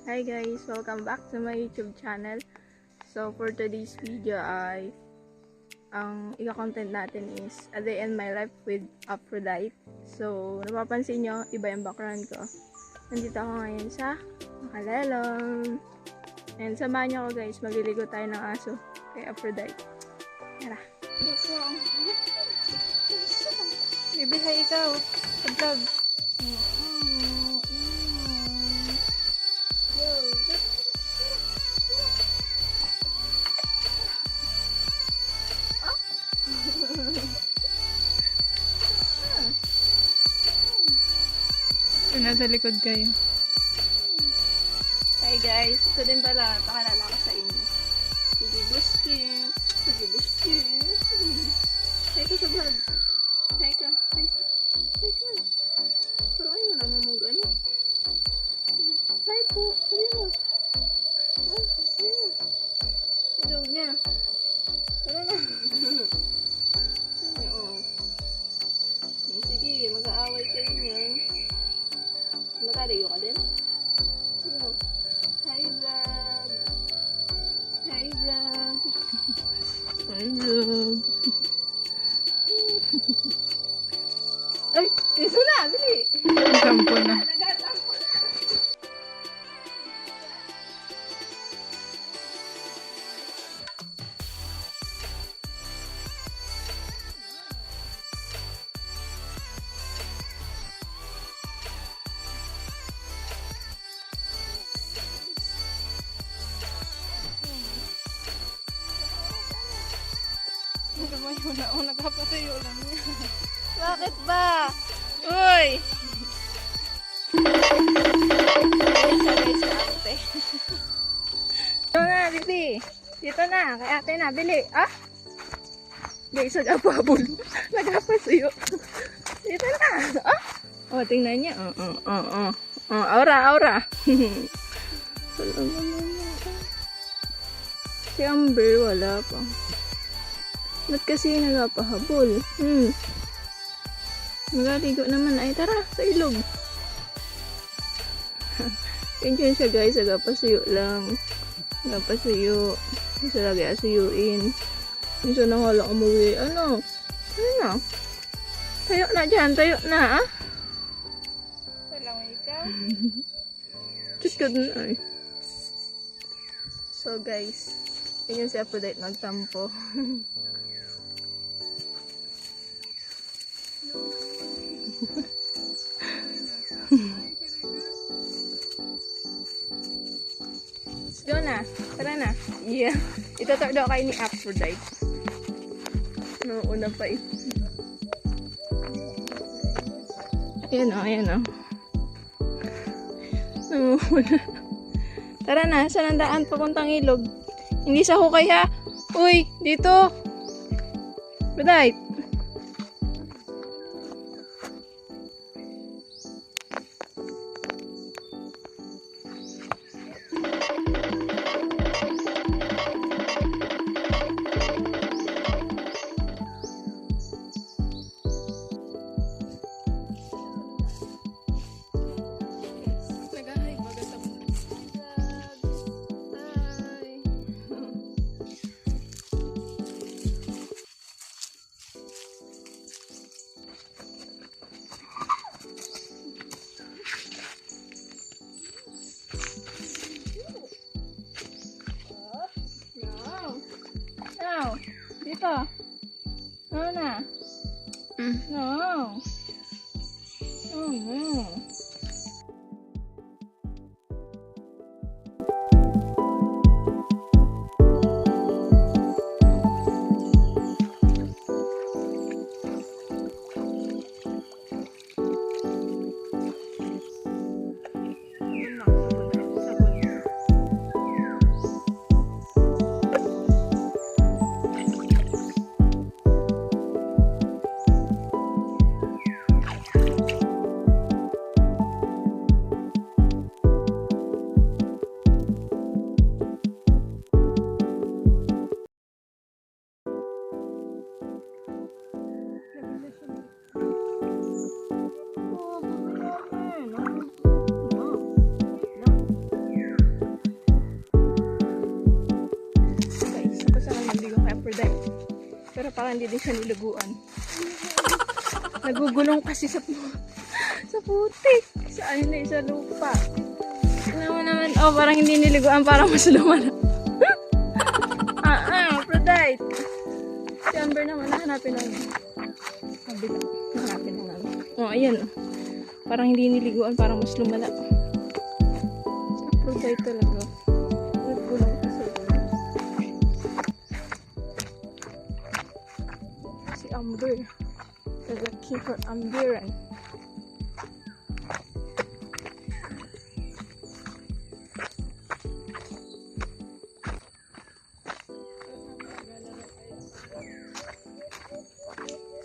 Hi guys! Welcome back to my YouTube channel. So for today's video ay ang ika-content natin is A Day in My Life with Aphrodite. So napapansin nyo, iba yung background ko. Nandito ako ngayon sa Makalelong. And samahan nyo ako guys, magliligo tayo ng aso kay Aphrodite. Tara! Baby, hi ikaw! Sa vlog! Nasa likod kayo. Hi guys, ito din pala pakalala ko sa inyo. Sige Buski. Sige Buski. Hi ka sa vlog. Hi ka. Hi ka. Pero ayaw naman mo gano'n. Hi po. Sabi mo. Ay, sabi mo. Hello niya. Tara na. Sige, mag-aaway kayo niyan. Magkalayo ka din? Sige. Hi vlog. Hi vlog. Hi vlog. Ay, ito na, bili. Tampo na. Nagatampo na. Ako nagpapatayo lang niya. Bakit ba? Uy! Dito na, Bibi. Dito na. Kay ate na. Bili. Ah? Guys, nagapabol. Nagapasuyo. Dito na. Ah? Oh, tingnan niya. Aura. Si Amber, wala pa. Ba't kasi nagapahabol? Magaligo naman. Ay, tara, sa ilog. Ganyan siya guys, nagapasuyo lang. Nagapasuyo. Gusto lagi asuyuin. Gusto na wala umuwi. Ano na? Tayo na dyan, tayo na ah. Wala mo ikaw. Chikad na ay. So guys, ganyan si Aphrodite magtampo. Let's go na. Tara na. Yeah. Ito daw kayo ni Aphrodite. No, una pa eh. Ayan o. Namumuna. Tara na. Saan ang daan papuntang ilog? Hindi sa hukay ha. Uy, dito. Aphrodite. Dito. No na. No. Oh no. Pero parang hindi din siya niluguan. Nagugulong kasi sa putik. Sa sa lupa. Tignan mo naman, oh, parang hindi niliguan, parang mas lumala. Aphrodite. Si Amber naman, hanapin namin. Hanapin na namin. Oh, ayan. Parang hindi niliguan, parang mas lumala. Si Aphrodite talaga. Nagulong kasi. Si Amber. There's a key for Amberan.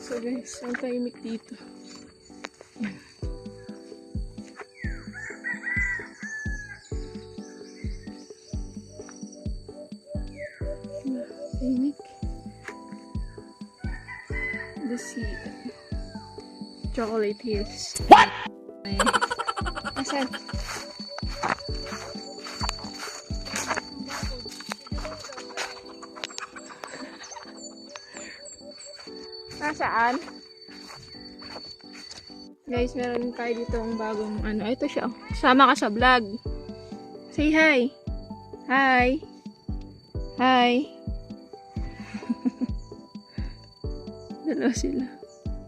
So guys, ang tahimik dito. Tahimik. The sea. Chocolate Hills. What? Asan? Nasaan? Guys, meron tayo dito ang bagong ano. Ito siya. Sama ka sa vlog. Say hi. Hi. Hi. Dalawa sila.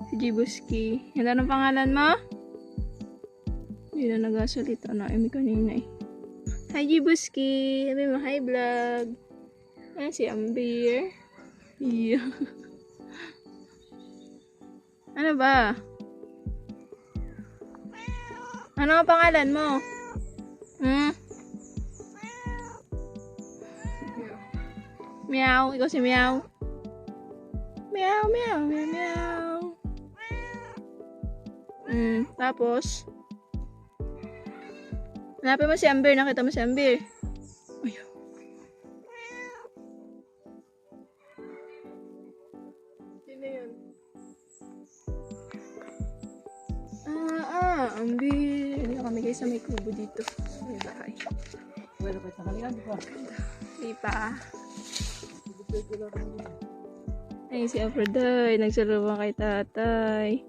Si Jibuski. Yan, anong pangalan mo? Hindi na nagasalita na. Emi kanina eh. Hi Jibuski. Sabi mo, hi vlog. Ayan si Amber. Yeah. Ano ba? Ano ang pangalan mo? Meow. Ikaw si Meow. Meow, meow, meow, meow. Tapos, hanapin mo si Amber. Nakita mo si Amber. Ay. Sino yun? Amber. Hindi kami guys sa may kubo dito. May bahay. Wala pa sa kanila, di ba? Di pa. Ay, si Aphrodite. Nagsaluwa kay tatay.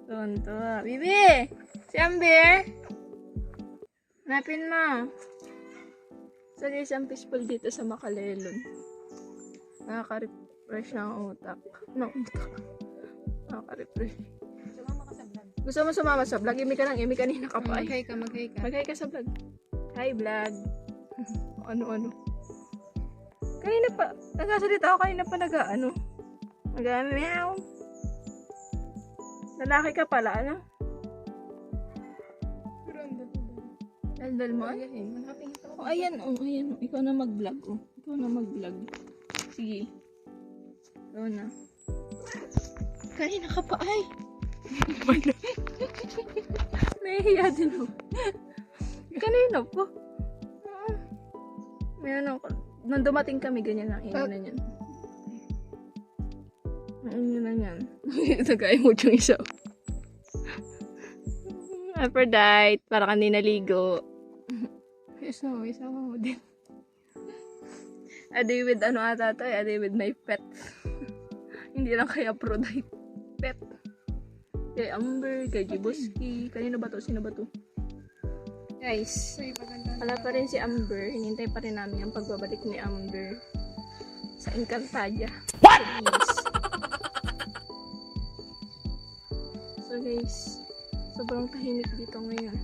Tonto. Bibi! Si Amber! Hanapin mo. So guys, ang peaceful dito sa Makalelon. Nakaka-refresh ng utak. No, utak. Nakaka-refresh. Gusto mo sumama sa vlog? Imi ka lang, imi kanina ka pa. Mag-hi ka. Mag-hi ka sa vlog. Hi vlog. Ano. Kanina pa, nagsasalita ako kanina pa nag-ano. Meow. Lalaki ka pala, ano? Daldal mo? Oh, ayan. Ikaw na mag-vlog, oh. Ikaw na mag-vlog. Sige. Ikaw na. Kanina ka pa, ay. Nahihiya din ako. Kanina po. Mayroon ako. Nung dumating kami, ganyan lang. Ingin na yan. Ingin na yan. Nagaya mo yung isa. Aphrodite. Para kang di naligo. Isa mo din. Adi with ano ata to eh. Adi with my pet. Hindi lang kay Aphrodite. Pet. Kay Amber, kay Jibuski. Kanino ba to? Sino ba to? Guys, wala pa rin si Amber. Hinintay pa rin namin ang pagbabalik ni Amber sa Encantadia. What? So guys, sobrang tahimik dito ngayon.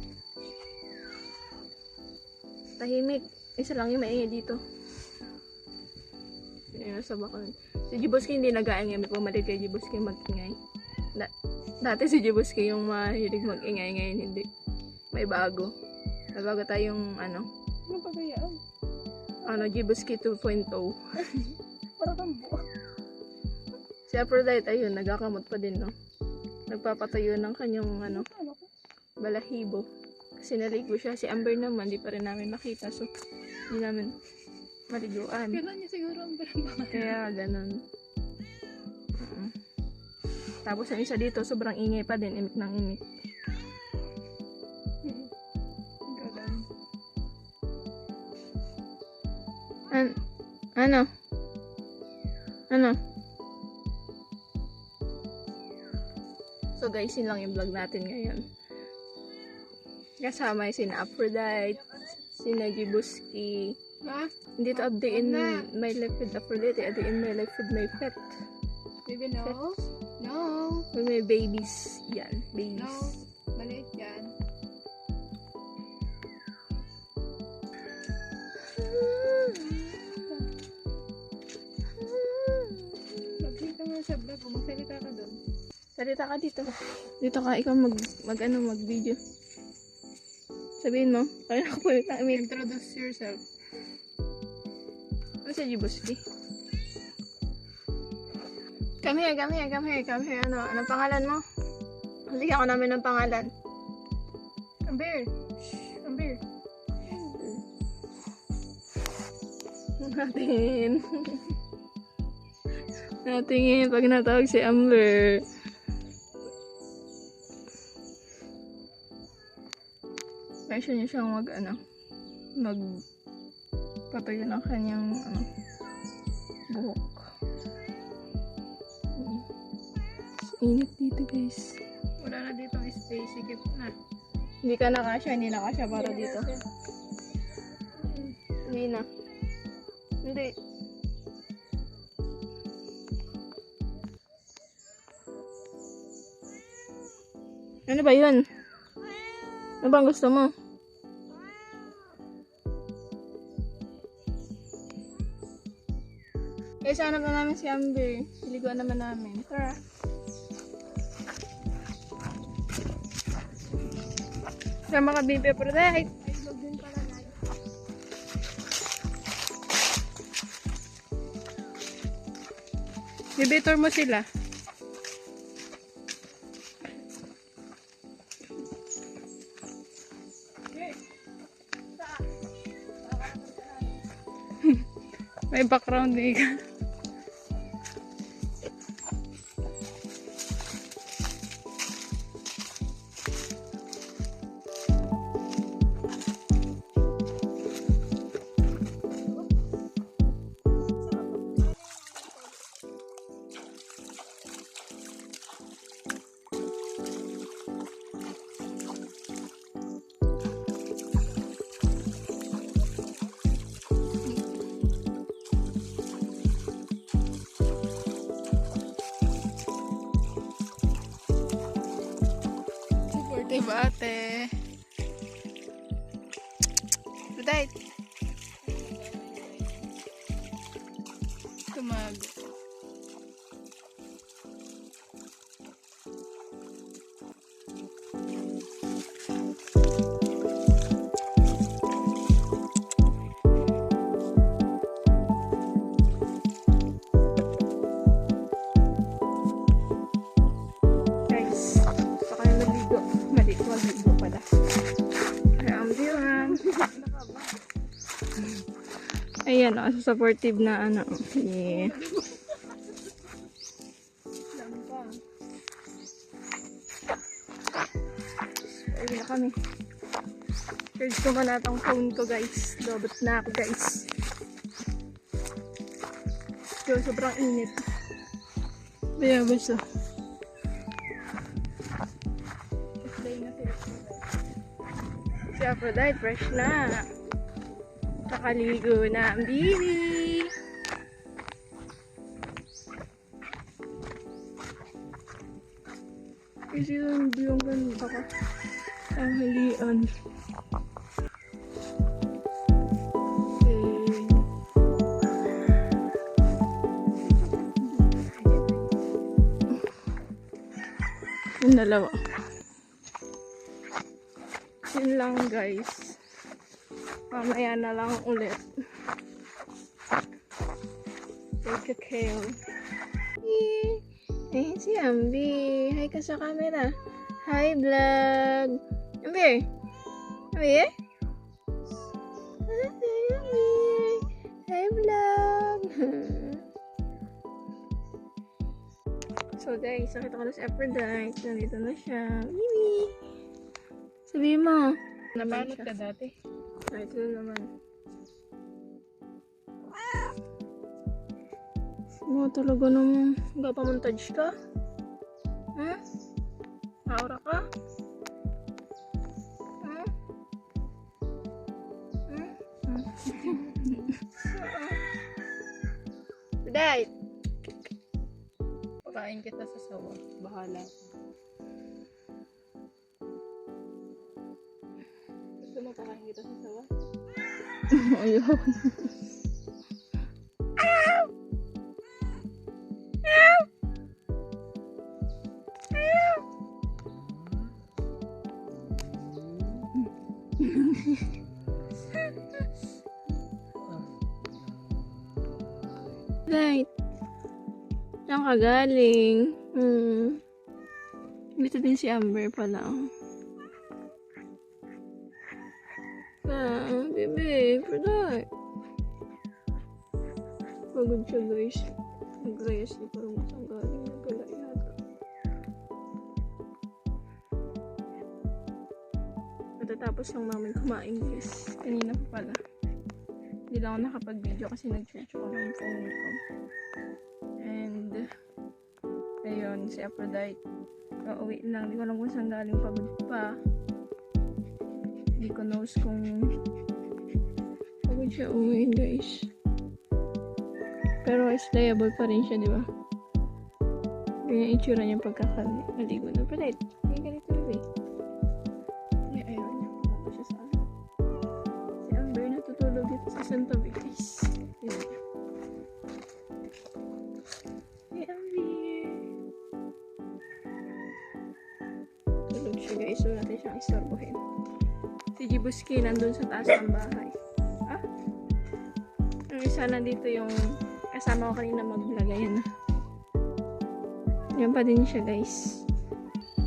Tahimik. Isa lang yung maingay dito. Sa bakal. Si Jibuski hindi nag-aingay. May pumalit kay Jibuski mag-ingay. Dati si Jibuski yung mahilig mag-ingay. Ngayon hindi. May bago. May bago tayong ano. Ano pa gayaan? Jibuski 2.0. Parang kang buo. Si Aphrodite, ayun, nagakamot pa din, no? Nagpapatayo ng kanyang, balahibo. Kasi naligo siya. Si Amber naman, di pa rin namin makita. So, di namin maliguan. Kailan niya siguro Amber ang bahay? Kaya, ganun. Tapos, ang isa dito, sobrang ingay pa din. Imik ng imik. Ano? So guys, yun lang yung vlog natin ngayon. Kasama yung sina Aphrodite, sina Jibuski. Hindi to a day in my life with Aphrodite, a day in my life with my pet. Baby, no. No. With my babies. Yan, babies. No. Maliit yan. Magkita nga sa vlog. Magsalita ka doon. Salita ka dito. Dito ka, ikaw mag-video. Sabihin mo, kaya ako pulit ang email. Introduce yourself. Ano si Jibuski? Come here. Anong pangalan mo? Halika ako namin ng pangalan. Amber. Shh. Amber. Natingin pag natawag si Amber. Kaya niya siyang magpatayo ng kanyang buhok. Init dito guys. Wala na dito ang space. Sikip na. Hindi na kasya para dito. Hindi na. Hindi. Ano ba yun? Ano bang gusto mo? Guys, hanap na namin si Amber. Siliguan naman namin. Tara. Sama ka, baby Aphrodite. Islog din pala na. Bibitor mo sila. May background eh. Diba ate? Budayt. Tumago. Ayan, supportive na Yeah. Ayun na kami. Charge ko muna itong phone ko guys. Lobot na ako guys. So, sobrang init. Kaya basta. Si Aphrodite, fresh na. Nakaligo na ang bibi. Kasi yung ganda ka. Ang halian. Okay. Yung dalawa. Yun lang guys. Mamaya na lang ulit. Take a kale. Eh, si Ambi. Hi ka sa camera. Hi, vlog. Ambi. Ambi? Hi, Ambi. Hi, vlog. So, guys, nakita ko na si Aphrodite. Nandito na siya. Mimi. Sabihin mo. Nabalot ka dati. Ay, ito na naman. Talaga naman. Magpapamontage ka? Ha? Nakaura ka? Hmm? Hmm? Dahil! Pakain kita sa sawa. Bahala ka. Gusto mo pakain kita sa sawa? Ayun. Right. Saan ka galing? Dito din si Amber pala. Bebe, pwede. Pagod siya guys. Nag-rest. Di parang saan galing. Nagkala yata. Matatapos lang namin kumain guys. Kanina pa pala. Hindi lang ako nakapag-video kasi nag-charge ako ng phone ko. And, ayun, si Aphrodite. Uuwi lang. Hindi ko alam kung saan galing, pagod pa. Hindi ko knows kung pagod siya uwi guys. Pero slayable pa rin siya, di ba? Ganyan yung itsura niya pagkakaligo na. Aphrodite, hindi ganito rin eh. Ayun niya. Pagkaka siya sa akin. Si Amber natutulog dito sa Santabi guys. Yun. Hey Amber! Tulog siya guys. So natin siyang istorbohin. Si Jibuski nandun sa taas ng bahay. Ah? Ang isa nandito yung kasama ko kanina mag-vlog. Ayan na. Yan pa din siya guys.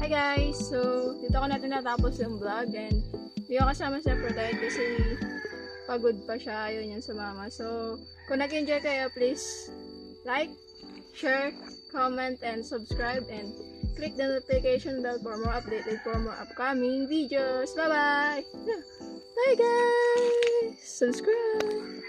Hi guys! So, dito ko natin natapos yung vlog and hindi ako kasama sa Aphrodite kasi pagod pa siya. Ayaw niya sumama. So, kung nag-enjoy kayo, please like, share, comment, and subscribe and click the notification bell for more updated for more upcoming videos. Bye-bye! Bye guys! Subscribe!